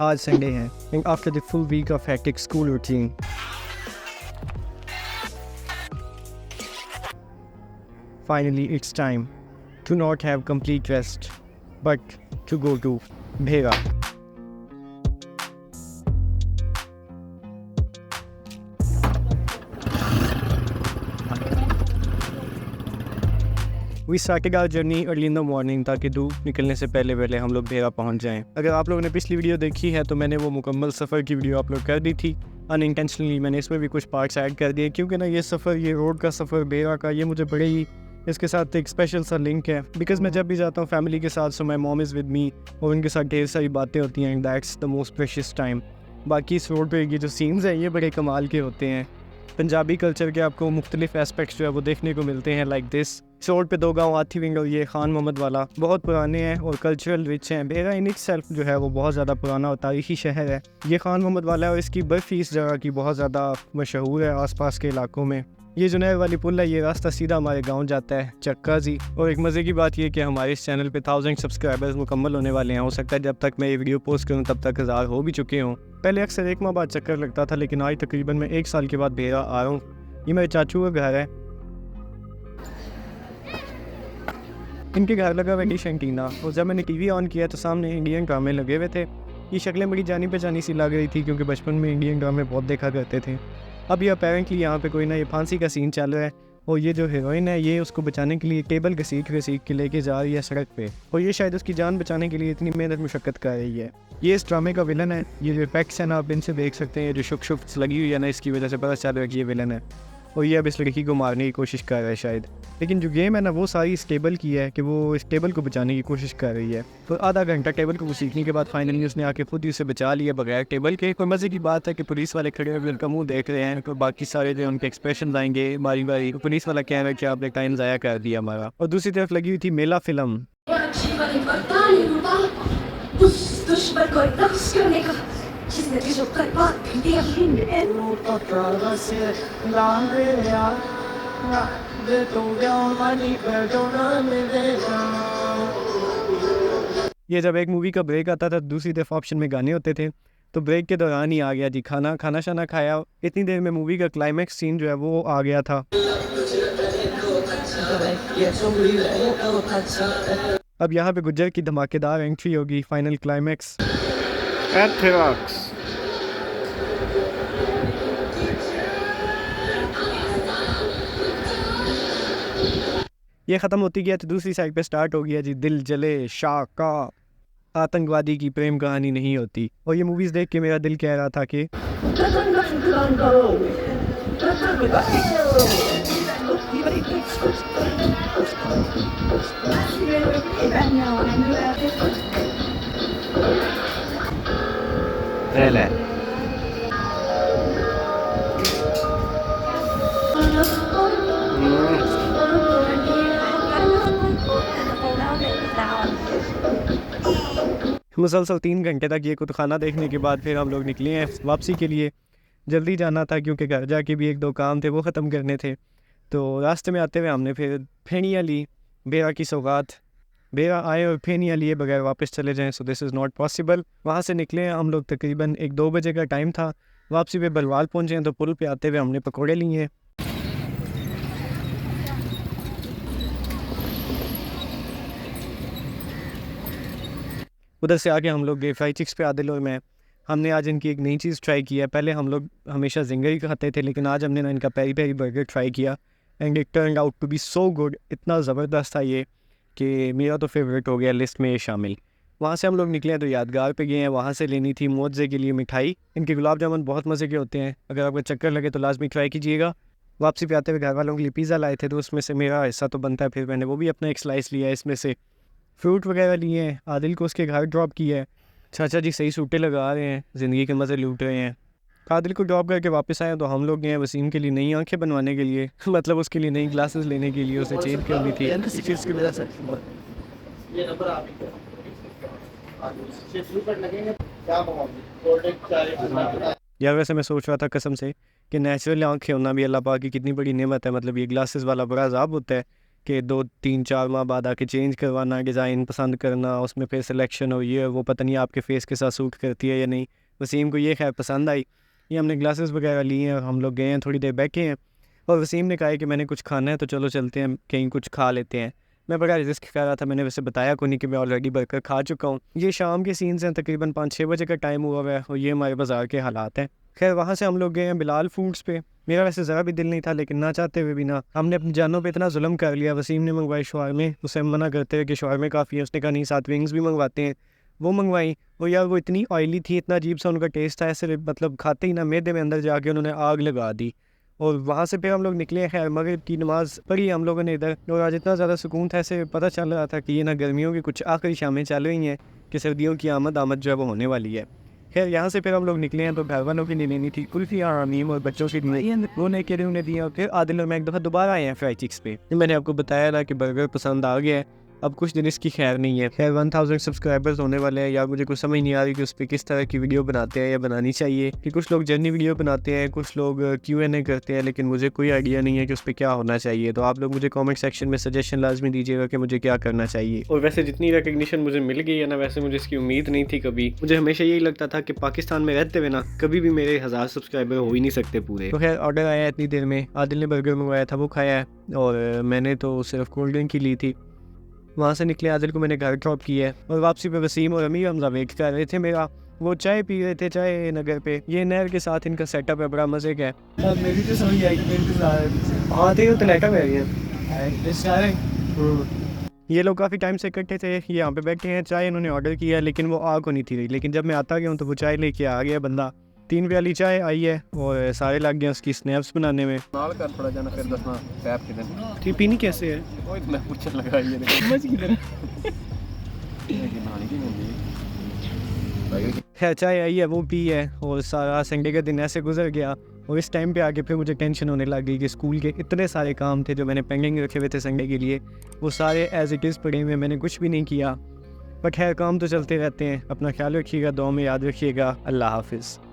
आज संडे है and after the full week of hectic school routine, finally it's time to not have complete rest but to go to Bhera. We started our journey early in the morning ताकि धूप निकलने से पहले हम लोग भेरा पहुंच जाएं। अगर आप लोगों ने पिछली वीडियो देखी है तो मैंने वो मुकम्मल सफ़र की वीडियो अपलोड कर दी थी। अनइंटेंशनली मैंने इसमें भी कुछ पार्ट्स ऐड कर दिए क्योंकि ना ये सफ़र, ये रोड का सफ़र भेरा का, ये मुझे बड़े ही इसके साथ एक स्पेशल सा लिंक है। बिकॉज मैं जब भी जाता हूँ फैमिली के साथ, so my mom is with me और उनके साथ ढेर सारी बातें होती हैं and that's the most precious time. बाकी इस रोड पे ये जो सीन्स हैं ये बड़े कमाल के होते हैं। पंजाबी कल्चर के आपको मुख्तलिफ एस्पेक्ट्स जो है वो देखने को मिलते हैं लाइक दिस। इस रोड पे 2 गाँव आती विंग और ये खान मोहम्मद वाला बहुत पुराने हैं और कल्चरल रिच हैं। भेरा इन इट सेल्फ जो है वो बहुत ज़्यादा पुराना और तारीखी शहर है। ये खान मोहम्मद वाला है और इसकी बर्फ़ी इस जगह की बहुत ज़्यादा मशहूर है आसपास के इलाकों में। ये जो नहर वाली पुल है ये रास्ता सीधा हमारे गांव जाता है चक्का जी। और एक मज़े की बात ये कि हमारे इस चैनल पे 1000 सब्सक्राइबर्स मुकम्मल होने वाले हैं। हो सकता है जब तक मैं ये वीडियो पोस्ट करूँ तब तक 1000 हो भी चुके हों। पहले अक्सर 1 माह बाद चक्कर लगता था लेकिन आज तकरीबन मैं 1 साल के बाद भेरा आ रहा हूँ। ये मेरे चाचू का घर है। इनके घर लगा हुआ डिश एंटीना और जब मैंने टीवी ऑन किया तो सामने इंडियन ड्रामे लगे हुए थे। ये शक्लें बड़ी जानी पहचानी सी लग रही थी क्योंकि बचपन में इंडियन ड्रामे बहुत देखा करते थे। अब ये अपेरेंटली यहाँ पे कोई ना ये फांसी का सीन चल रहा है और ये जो हीरोइन है ये उसको बचाने के लिए टेबल घसीट के लेके जा रही है सड़क पे और ये शायद उसकी जान बचाने के लिए इतनी मेहनत मुशक्कत कर रही है। ये इस ड्रामे का विलन है। ये जो इफेक्ट्स हैं ना आप इनसे देख सकते हैं, जो शुक्स लगी हुई है ना इसकी वजह से पता चल रहा है कि ये विलन है और ये अब इस लड़की को मारने की कोशिश कर रहा है शायद। लेकिन जो गेम है ना वो सारी इस टेबल की है कि वो इस टेबल को बचाने की कोशिश कर रही है। तो आधा घंटा टेबल को सीखने के बाद फाइनली उसने आके खुद ही उसे बचा लिया बगैर टेबल के। कोई मज़े की बात है कि पुलिस वाले खड़े होकर उनका मुंह देख रहे हैं तो बाकी सारे जो उनके एक्सप्रेशन आएंगे बारी बारी। तो पुलिस वाला कह रहा है कि आपने टाइम ज़ाया कर दिया हमारा। और दूसरी तरफ लगी हुई थी मेला फिल्म। ये जब एक मूवी का ब्रेक आता था दूसरी तरफ ऑप्शन में गाने होते थे तो ब्रेक के दौरान ही आ गया जी खाना शाना खाया। इतनी देर में मूवी का क्लाइमैक्स सीन जो है वो आ गया था। अब यहाँ पे गुज्जर की धमाकेदार एंट्री होगी, फाइनल क्लाइमैक्स। ये ख़त्म होती गया तो दूसरी साइड पे स्टार्ट हो गया जी दिल जले शाह का। आतंकवादी की प्रेम कहानी नहीं होती। और ये मूवीज़ देख के मेरा दिल कह रहा था कि मुसलसल 3 घंटे तक ये कुतुखाना देखने के बाद फिर हम लोग निकले हैं वापसी के लिए। जल्दी जाना था क्योंकि घर जाके भी 1-2 काम थे वो ख़त्म करने थे। तो रास्ते में आते हुए हमने फिर फेनियाँ ली, भेरा की सौगात। भेरा आए और फेनियाँ लिए बगैर वापस चले जाएं, so this is not possible. वहाँ से निकले हम लोग तकरीबन 1-2 बजे का टाइम था। वापसी पे बलवाल पहुँचे हैं तो पुल पे आते हुए हमने पकौड़े लिए हैं। उधर से आके हम लोग गए फ्राई चिक्स पे। आदिल और मैं, हमने आज इनकी एक नई चीज़ ट्राई किया। पहले हम लोग हमेशा जिंगर ही खाते थे लेकिन आज हमने ना इनका पेरी पेरी बर्गर ट्राई किया and it turned out to be so good. इतना ज़बरदस्त था ये कि मेरा तो फेवरेट हो गया लिस्ट में ये शामिल। वहाँ से हम लोग निकले तो यादगार पे गए हैं। वहाँ से लेनी थी मोजे के लिए मिठाई। इनके गुलाब जामुन बहुत मज़े के होते हैं, अगर आपका चक्कर लगे तो लाजमी ट्राई कीजिएगा। वापसी पे आते हुए घर वालों के लिए पिज़्ज़ा लाए थे तो उसमें से मेरा हिस्सा तो बनता है, फिर मैंने वो भी अपना एक स्लाइस लिया। इसमें से फ्रूट वगैरह लिए हैं। आदिल को उसके घर ड्रॉप किया है। चाचा जी सही सूटे लगा रहे हैं, ज़िंदगी के मज़े लूट रहे हैं। आदिल को ड्रॉप करके वापस आए तो हम लोग गए वसीम के लिए नई आंखें बनवाने के लिए मतलब उसके लिए नई ग्लासेस लेने के लिए, उसे चेंज करनी थी। यार वैसे मैं सोच रहा था कसम से कि नेचुरल आँखें होना भी अल्लाह पाक की कितनी बड़ी नेमत है। मतलब ये ग्लासेस वाला बड़ा अजाब होता है कि 2-3-4 माह बाद आके चेंज करवाना, डिज़ाइन पसंद करना, उसमें फिर सिलेक्शन हो, ये वो पता नहीं आपके फेस के साथ सूट करती है या नहीं। वसीम को ये खैर पसंद आई। ये हमने ग्लासेस वगैरह लिए हैं, हम लोग गए हैं, थोड़ी देर बैठे हैं और वसीम ने कहा है कि मैंने कुछ खाना है तो चलो चलते हैं कहीं कुछ खा लेते हैं। मैं बड़ा रिस्क कर रहा था, मैंने वैसे बताया को नहीं कि मैं ऑलरेडी बर्गर खा चुका हूँ। ये शाम के सीन्स हैं, तकरीबन 5-6 बजे का टाइम हुआ हुआ है और ये हमारे बाज़ार के हालात हैं। खैर वहाँ से हम लोग गए हैं बिलाल फूड्स पे। मेरा वैसे ज़रा भी दिल नहीं था, लेकिन ना चाहते हुए भी ना हमने अपनी जानों पे इतना जुल्म कर लिया। वसीम ने मंगवाई शवारमे, उसे मना करते हुए कि शवारमे काफ़ी है, उसने कहा नहीं साथ विंग्स भी मंगवाते हैं। वो मंगवाई, वो यार वो इतनी ऑयली थी, इतना अजीब सा उनका टेस्ट था, ऐसे मतलब खाते ही ना मैदे में अंदर जाके उन्होंने आग लगा दी। और वहाँ से फिर हम लोग निकले, खैर मगरिब की नमाज़ पढ़ी हम लोगों ने इधर। और आज इतना ज़्यादा सुकून था, ऐसे पता चल रहा था कि ये ना गर्मियों की कुछ आखिरी शामें चल रही हैं कि सर्दियों की आमद जो है वो होने वाली है। खैर यहाँ से फिर हम लोग निकले हैं तो घर वालों की नहीं लेनी थी, कुल्फ़ी और अमीम और बच्चों की वो नहीं के लिए उन्हें दिया। फिर आदिल और मैं एक दफ़ा दोबारा आए हैं फ्राई चिक्स पे। मैंने आपको बताया ना कि बर्गर पसंद आ गया है, अब कुछ दिन इसकी खैर नहीं है। खैर 1000 सब्सक्राइबर्स होने वाले हैं यार, मुझे कुछ समझ नहीं आ रही कि उस पर किस तरह की वीडियो बनाते हैं या बनानी चाहिए। कि कुछ लोग जर्नी वीडियो बनाते हैं, कुछ लोग Q&A करते हैं, लेकिन मुझे कोई आइडिया नहीं है कि उस पर क्या होना चाहिए। तो आप लोग मुझे कमेंट सेक्शन में सजेशन लाजमी दीजिएगा कि मुझे क्या करना चाहिए। और वैसे जितनी रिकग्निशन मुझे मिल गई है ना, वैसे मुझे इसकी उम्मीद नहीं थी कभी। मुझे हमेशा यही लगता था कि पाकिस्तान में रहते हुए ना कभी भी मेरे 1000 सब्सक्राइबर हो ही नहीं सकते पूरे। तो खैर ऑर्डर आया इतनी देर में, आदिल ने बर्गर मंगवाया था वो खाया है और मैंने तो सिर्फ कोल्ड ड्रिंक ही ली थी। वहाँ से निकले, आदिल को मैंने घर ड्रॉप किया है और वापसी पे वसीम और अमीर हमजा वेट कर रहे थे मेरा। वो चाय पी रहे थे, चाय नगर पे। ये नहर के साथ इनका सेटअप है, बड़ा मज़े का है। मेरी तो समझ आई ये लोग काफ़ी टाइम से इकट्ठे थे, ये यहाँ पे बैठे हैं, चाय इन्होंने ऑर्डर किया लेकिन वो आ को नहीं थी रही। लेकिन जब मैं आता गया हूँ तो वो चाय लेके आ गया बंदा। 3 प्याली चाय आई है और सारे लग गए उसकी स्नैप्स बनाने में। नाल कर थोड़ा जाना फिर दसना पैप के दिन ठीक पीनी कैसे है? ओए मैं पूछने लगा ये समझ किधर ये नानी की होंगी। खैर चाय आई है, वो पी है और सारा संडे का दिन ऐसे गुजर गया। और इस टाइम पे आके फिर मुझे टेंशन होने लग गई कि स्कूल के इतने सारे काम थे जो मैंने पेंडिंग रखे हुए थे संडे के लिए, वो सारे एज इट इज़ पड़े हुए, मैंने कुछ भी नहीं किया। पर खैर काम तो चलते रहते हैं। अपना ख्याल रखिएगा, दुआ में याद रखिएगा। अल्लाह हाफिज़।